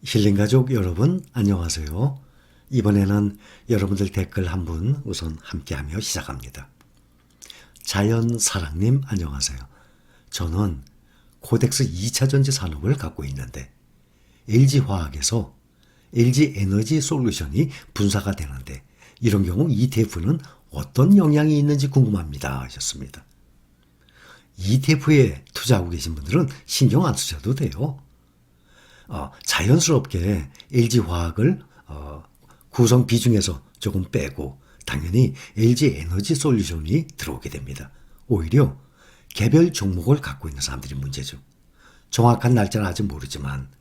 힐링가족 여러분 안녕하세요. 이번에는 여러분들 댓글 한 분 우선 함께하며 시작합니다. 자연사랑님 안녕하세요. 저는 코덱스 2차전지 산업을 갖고 있는데 LG화학에서 LG에너지 솔루션이 분사가 되는데 이런 경우 ETF는 어떤 영향이 있는지 궁금합니다 하셨습니다. ETF에 투자하고 계신 분들은 신경 안 쓰셔도 돼요. 자연스럽게 LG화학을 구성 비중에서 조금 빼고 당연히 LG에너지 솔루션이 들어오게 됩니다. 오히려 개별 종목을 갖고 있는 사람들이 문제죠. 정확한 날짜는 아직 모르지만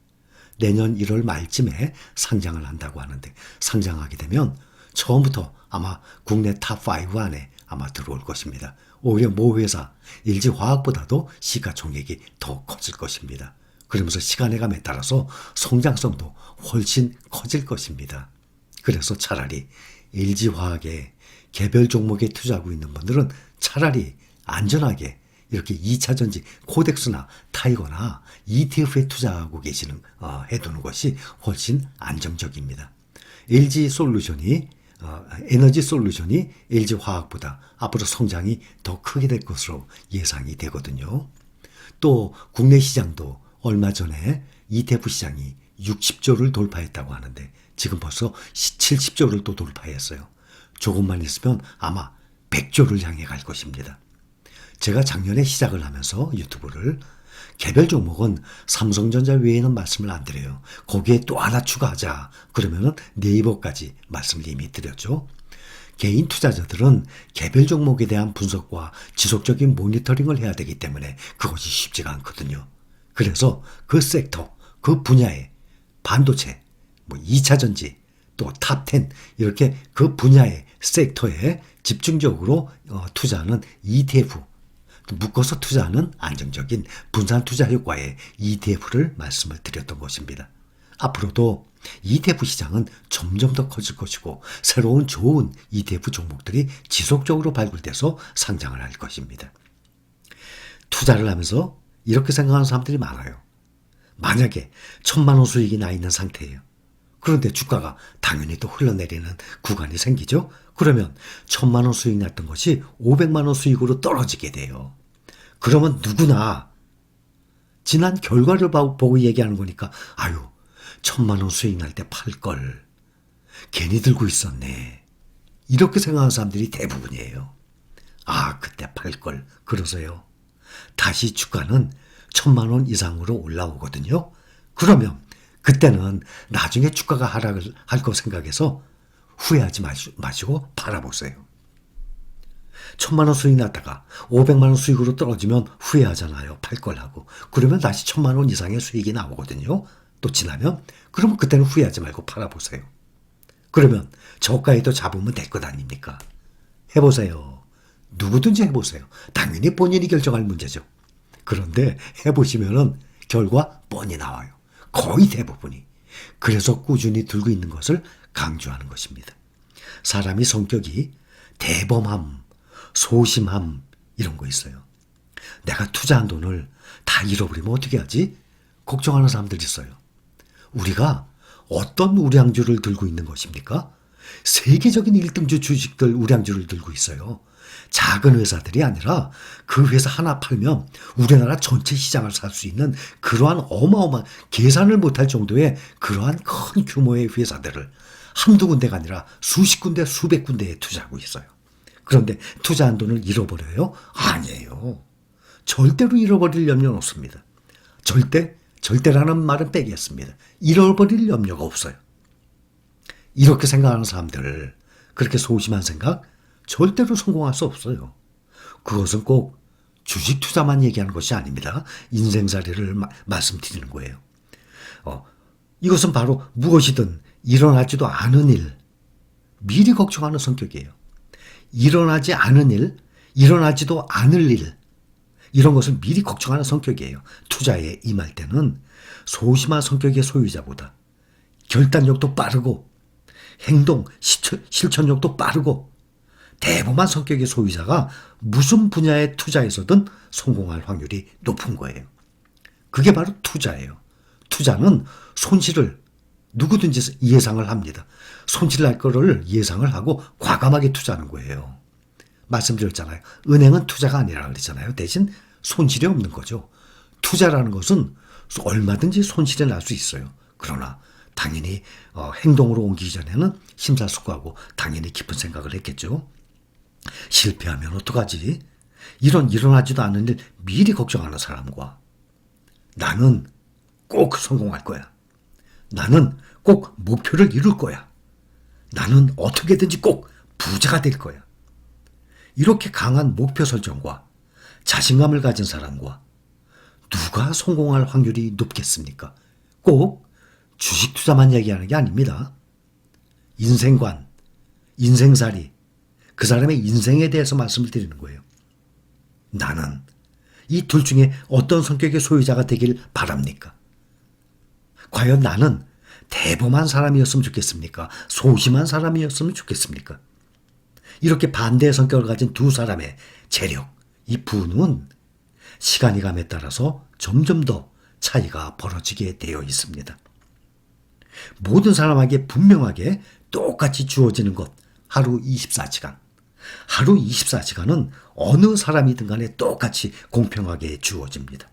내년 1월 말쯤에 상장을 한다고 하는데 상장하게 되면 처음부터 아마 국내 탑5 안에 아마 들어올 것입니다. 오히려 모 회사 LG화학보다도 시가총액이 더 커질 것입니다. 그러면서 시간의 감에 따라서 성장성도 훨씬 커질 것입니다. 그래서 차라리 LG화학에 개별 종목에 투자하고 있는 분들은 차라리 안전하게 이렇게 2차전지 코덱스나 타이거나 ETF에 투자하고 계시는 해두는 것이 훨씬 안정적입니다. 에너지 솔루션이 LG화학보다 앞으로 성장이 더 크게 될 것으로 예상이 되거든요. 또 국내 시장도 얼마 전에 ETF 시장이 60조를 돌파했다고 하는데 지금 벌써 70조를 또 돌파했어요. 조금만 있으면 아마 100조를 향해 갈 것입니다. 제가 작년에 시작을 하면서 유튜브를 개별 종목은 삼성전자 외에는 말씀을 안 드려요. 거기에 또 하나 추가하자. 그러면은 네이버까지 말씀을 이미 드렸죠. 개인 투자자들은 개별 종목에 대한 분석과 지속적인 모니터링을 해야 되기 때문에 그것이 쉽지가 않거든요. 그래서 그 섹터, 그 분야에 반도체, 2차전지, 또 탑10 이렇게 그 분야의 섹터에 집중적으로 투자하는 ETF, 묶어서 투자하는 안정적인 분산 투자 효과의 ETF를 말씀을 드렸던 것입니다. 앞으로도 ETF 시장은 점점 더 커질 것이고 새로운 좋은 ETF 종목들이 지속적으로 발굴돼서 상장을 할 것입니다. 투자를 하면서 이렇게 생각하는 사람들이 많아요. 만약에 1,000만 원 수익이 나 있는 상태예요. 그런데 주가가 당연히 또 흘러내리는 구간이 생기죠. 그러면 1,000만 원 수익 났던 것이 500만 원 수익으로 떨어지게 돼요. 그러면 누구나 지난 결과를 보고 얘기하는 거니까 1,000만 원 수익 날 때 팔걸. 괜히 들고 있었네. 이렇게 생각하는 사람들이 대부분이에요. 그때 팔걸. 그러세요. 다시 주가는 1,000만 원 이상으로 올라오거든요. 그러면 그때는 나중에 주가가 하락을 할 거 생각해서 후회하지 마시고 팔아보세요. 1,000만 원 수익 났다가 500만 원 수익으로 떨어지면 후회하잖아요. 팔 걸 하고. 그러면 다시 1,000만 원 이상의 수익이 나오거든요. 또 지나면 그러면 그때는 후회하지 말고 팔아보세요. 그러면 저가에도 잡으면 될 것 아닙니까? 해보세요. 누구든지 해보세요. 당연히 본인이 결정할 문제죠. 그런데 해보시면은 결과 뻔히 나와요. 거의 대부분이. 그래서 꾸준히 들고 있는 것을 강조하는 것입니다. 사람이 성격이 대범함, 소심함 이런 거 있어요. 내가 투자한 돈을 다 잃어버리면 어떻게 하지? 걱정하는 사람들 있어요. 우리가 어떤 우량주를 들고 있는 것입니까? 세계적인 1등주 주식들 우량주를 들고 있어요. 작은 회사들이 아니라 그 회사 하나 팔면 우리나라 전체 시장을 살 수 있는 그러한 어마어마한 계산을 못할 정도의 그러한 큰 규모의 회사들을 한두 군데가 아니라 수십 군데 수백 군데에 투자하고 있어요. 그런데 투자한 돈을 잃어버려요? 아니에요. 절대로 잃어버릴 염려는 없습니다. 절대라는 말은 빼겠습니다. 잃어버릴 염려가 없어요. 이렇게 생각하는 사람들, 그렇게 소심한 생각 절대로 성공할 수 없어요. 그것은 꼭 주식 투자만 얘기하는 것이 아닙니다. 인생살이를 말씀드리는 거예요. 이것은 바로 무엇이든 일어나지도 않은 일, 미리 걱정하는 성격이에요. 일어나지 않은 일, 일어나지도 않을 일, 이런 것을 미리 걱정하는 성격이에요. 투자에 임할 때는 소심한 성격의 소유자보다 결단력도 빠르고 행동, 실천력도 빠르고 대범한 성격의 소유자가 무슨 분야에 투자해서든 성공할 확률이 높은 거예요. 그게 바로 투자예요. 투자는 손실을 누구든지 예상을 합니다. 손실날 거를 예상을 하고 과감하게 투자하는 거예요. 말씀드렸잖아요. 은행은 투자가 아니라 그랬잖아요. 대신 손실이 없는 거죠. 투자라는 것은 얼마든지 손실이 날 수 있어요. 그러나 당연히 행동으로 옮기기 전에는 심사숙고하고 당연히 깊은 생각을 했겠죠. 실패하면 어떡하지? 이런 일어나지도 않는 일 미리 걱정하는 사람과 나는 꼭 성공할 거야. 나는 꼭 목표를 이룰 거야. 나는 어떻게든지 꼭 부자가 될 거야. 이렇게 강한 목표 설정과 자신감을 가진 사람과 누가 성공할 확률이 높겠습니까? 꼭 주식 투자만 얘기하는 게 아닙니다. 인생관, 인생살이, 그 사람의 인생에 대해서 말씀을 드리는 거예요. 나는 이 둘 중에 어떤 성격의 소유자가 되길 바랍니까? 과연 나는 대범한 사람이었으면 좋겠습니까? 소심한 사람이었으면 좋겠습니까? 이렇게 반대의 성격을 가진 두 사람의 재력, 이 부는 시간이 감에 따라서 점점 더 차이가 벌어지게 되어 있습니다. 모든 사람에게 분명하게 똑같이 주어지는 것, 하루 24시간. 하루 24시간은 어느 사람이든 간에 똑같이 공평하게 주어집니다.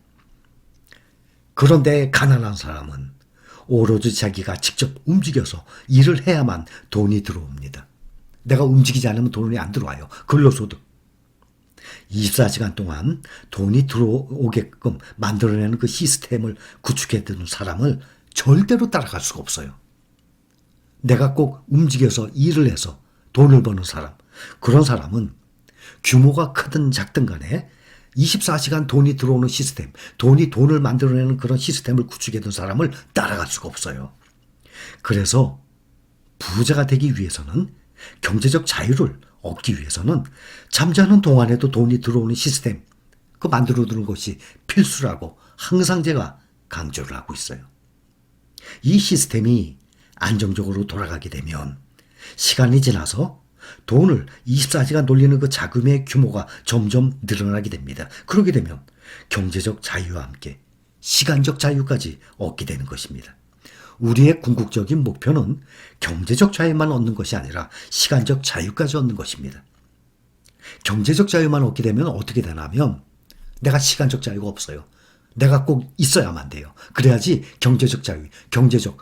그런데 가난한 사람은 오로지 자기가 직접 움직여서 일을 해야만 돈이 들어옵니다. 내가 움직이지 않으면 돈이 안 들어와요. 근로소득. 24시간 동안 돈이 들어오게끔 만들어내는 그 시스템을 구축해두는 사람을 절대로 따라갈 수가 없어요. 내가 꼭 움직여서 일을 해서 돈을 버는 사람, 그런 사람은 규모가 크든 작든 간에 24시간 돈이 들어오는 시스템, 돈을 만들어내는 그런 시스템을 구축해둔 사람을 따라갈 수가 없어요. 그래서 부자가 되기 위해서는, 경제적 자유를 얻기 위해서는 잠자는 동안에도 돈이 들어오는 시스템, 그 만들어두는 것이 필수라고 항상 제가 강조를 하고 있어요. 이 시스템이 안정적으로 돌아가게 되면 시간이 지나서 돈을 24시간 돌리는 그 자금의 규모가 점점 늘어나게 됩니다. 그렇게 되면 경제적 자유와 함께 시간적 자유까지 얻게 되는 것입니다. 우리의 궁극적인 목표는 경제적 자유만 얻는 것이 아니라 시간적 자유까지 얻는 것입니다. 경제적 자유만 얻게 되면 어떻게 되냐면 내가 시간적 자유가 없어요. 내가 꼭 있어야만 돼요. 그래야지 경제적 자유,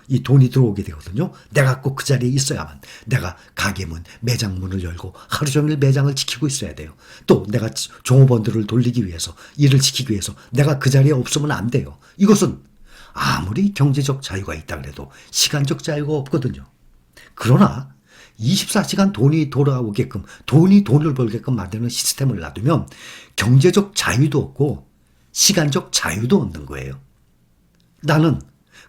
이 돈이 들어오게 되거든요. 내가 꼭 그 자리에 있어야만. 내가 가게문, 매장 문을 열고 하루 종일 매장을 지키고 있어야 돼요. 또 내가 종업원들을 돌리기 위해서, 일을 지키기 위해서 내가 그 자리에 없으면 안 돼요. 이것은 아무리 경제적 자유가 있다 그래도 시간적 자유가 없거든요. 그러나 24시간 돈이 돌아오게끔, 돈을 벌게끔 만드는 시스템을 놔두면 경제적 자유도 없고 시간적 자유도 얻는 거예요. 나는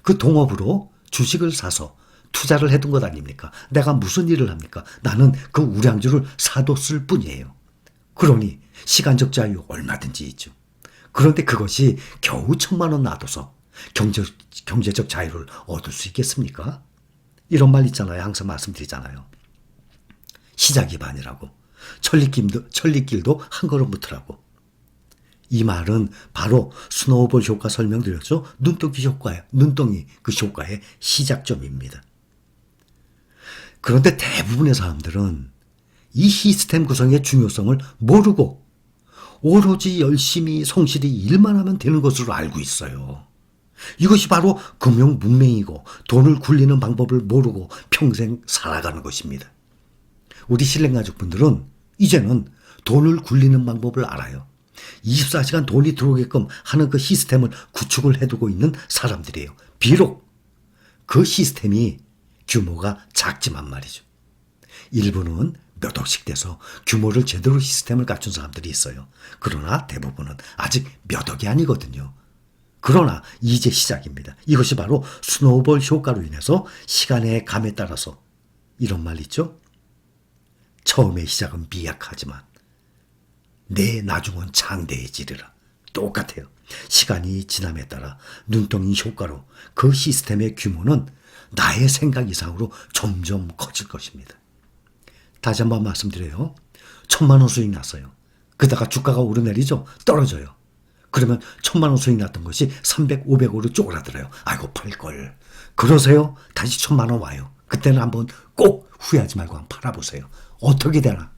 그 동업으로 주식을 사서 투자를 해둔 것 아닙니까? 내가 무슨 일을 합니까? 나는 그 우량주를 사뒀을 뿐이에요. 그러니 시간적 자유 얼마든지 있죠. 그런데 그것이 겨우 1,000만 원 놔둬서 경제적 자유를 얻을 수 있겠습니까? 이런 말 있잖아요. 항상 말씀드리잖아요. 시작이 반이라고. 천리길도 한 걸음부터라고. 이 말은 바로 스노우볼 효과 설명드렸죠. 눈덩이 그 효과의 시작점입니다. 그런데 대부분의 사람들은 이 시스템 구성의 중요성을 모르고 오로지 열심히 성실히 일만 하면 되는 것으로 알고 있어요. 이것이 바로 금융 문맹이고 돈을 굴리는 방법을 모르고 평생 살아가는 것입니다. 우리 신랑가족분들은 이제는 돈을 굴리는 방법을 알아요. 24시간 돈이 들어오게끔 하는 그 시스템을 구축을 해두고 있는 사람들이에요. 비록 그 시스템이 규모가 작지만 말이죠. 일부는 몇 억씩 돼서 규모를 제대로 시스템을 갖춘 사람들이 있어요. 그러나 대부분은 아직 몇 억이 아니거든요. 그러나 이제 시작입니다. 이것이 바로 스노우볼 효과로 인해서 시간의 감에 따라서 이런 말 있죠. 처음의 시작은 미약하지만 내 나중은 장대해지리라. 똑같아요. 시간이 지남에 따라 눈덩이 효과로 그 시스템의 규모는 나의 생각 이상으로 점점 커질 것입니다. 다시 한번 말씀드려요. 1,000만 원 수익 났어요. 그러다가 주가가 오르내리죠. 떨어져요. 그러면 1,000만 원 수익 났던 것이 300, 500으로 쪼그라들어요. 아이고 팔걸. 그러세요? 다시 1,000만 원 와요. 그때는 한번 꼭 후회하지 말고 한번 팔아보세요. 어떻게 되나?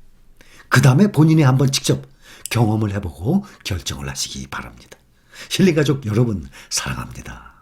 그 다음에 본인이 한번 직접 경험을 해보고 결정을 하시기 바랍니다. 힐링가족 여러분 사랑합니다.